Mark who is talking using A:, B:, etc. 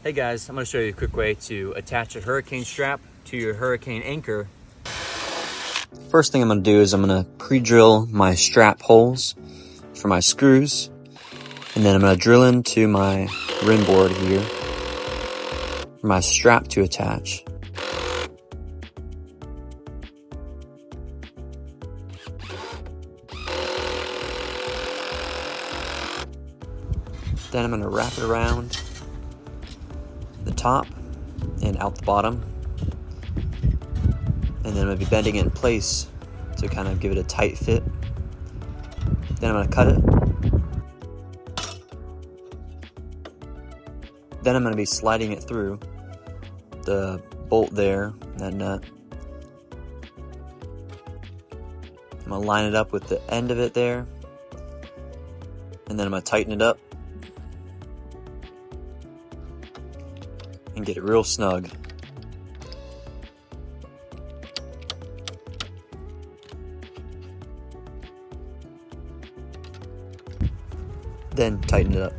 A: Hey guys, I'm going to show you a quick way to attach a hurricane strap to your hurricane anchor. First thing I'm going to do is I'm going to pre-drill my strap holes for my screws, and then I'm going to drill into my rim board here for my strap to attach. Then I'm going to wrap it around the top and out the bottom, and then I'm going to be bending it in place to kind of give it a tight fit. Then I'm going to cut it. Then I'm going to be sliding it through the bolt there, that nut. I'm going to line it up with the end of it there, and then I'm going to tighten it up and get it real snug. Then tighten it up.